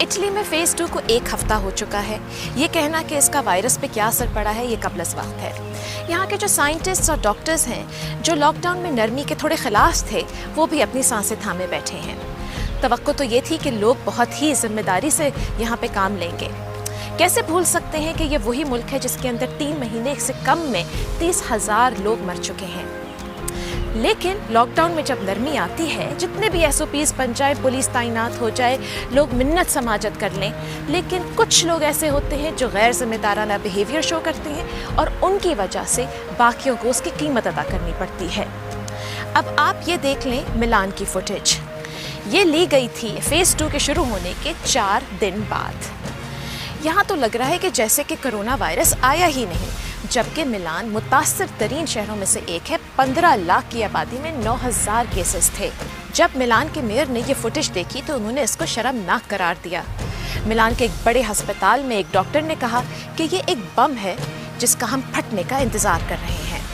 Italy में phase 2 को 1 हफ्ता हो चुका है। ये कहना कि इसका वायरस पे क्या असर पड़ा है, ये कबलस वक्त है। यहाँ के जो साइंटिस्ट्स और डॉक्टर्स हैं, जो लॉकडाउन में नरमी के थोड़े खिलाफ थे, वो भी अपनी सांसें थामे बैठे हैं। तवक्को तो ये थी कि लोग बहुत ही जिम्मेदारी से यहाँ पे काम लेंगे। कैसे भूल सकते हैं कि ये वही मुल्क है जिसके अंदर 3 महीने से कम में 30,000 लोग मर चुके हैं। लेकिन लॉकडाउन में जब नरमी आती है, जितने भी SOPs बन जाए, पुलिस तैनात हो जाए, लोग मिन्नत समाजत कर लें, लेकिन कुछ लोग ऐसे होते हैं जो गैर जिम्मेदाराना बिहेवियर शो करते हैं और उनकी वजह से बाकियों को उसकी कीमत अदा करनी पड़ती है। अब आप ये देख लें मिलान की फुटेज। ये ली गई थी फेज़ 2 के शुरू होने के 4 दिन बाद। यहाँ तो लग रहा है कि जैसे कि कोरोना वायरस आया ही नहीं, जबकि मिलान मुतासिर तरीन शहरों में से एक है। 15 लाख की आबादी में 9,000 केसेस थे। जब मिलान के मेयर ने ये फुटेज देखी तो उन्होंने इसको शर्मनाक करार दिया। मिलान के एक बड़े अस्पताल में एक डॉक्टर ने कहा कि ये एक बम है जिसका हम फटने का इंतजार कर रहे हैं।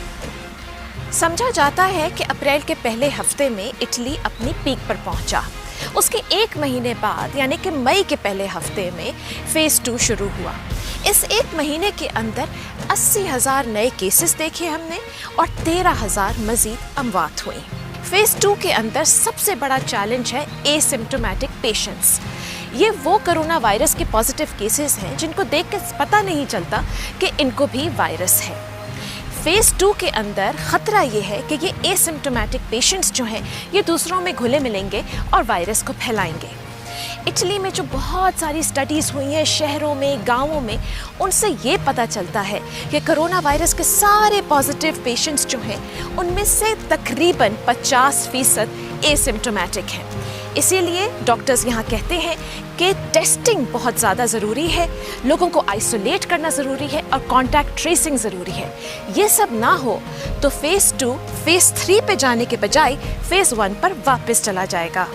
समझा जाता है कि अप्रैल के पहले हफ्ते में इटली अपनी पीक पर पहुंचा। उसके 1 महीने बाद यानी कि मई के पहले हफ्ते में फेज़ 2 शुरू हुआ। इस 1 महीने के अंदर 80,000 नए केसेस देखे हमने और 13,000 मजीद अमवात हुई। फेज़ 2 के अंदर सबसे बड़ा चैलेंज है एसिम्प्टोमेटिक पेशेंट्स। ये वो कोरोना वायरस के पॉजिटिव केसेस हैं जिनको देख के पता नहीं चलता कि इनको भी वायरस है। फेज़ 2 के अंदर ख़तरा ये है कि ये एसिम्प्टोमेटिक पेशेंट्स जो हैं, ये दूसरों में घुले मिलेंगे और वायरस को फैलाएंगे। इटली में जो बहुत सारी स्टडीज़ हुई हैं शहरों में, गांवों में, उनसे ये पता चलता है कि कोरोना वायरस के सारे पॉजिटिव पेशेंट्स जो हैं, उनमें से तकरीबन 50% एसिम्प्टोमेटिक हैं। इसीलिए डॉक्टर्स यहाँ कहते हैं कि टेस्टिंग बहुत ज़्यादा ज़रूरी है, लोगों को आइसोलेट करना ज़रूरी है और कॉन्टैक्ट ट्रेसिंग ज़रूरी है। ये सब ना हो तो फेज़ 2 फेज़ 3 पे जाने के बजाय फेज़ 1 पर वापस चला जाएगा।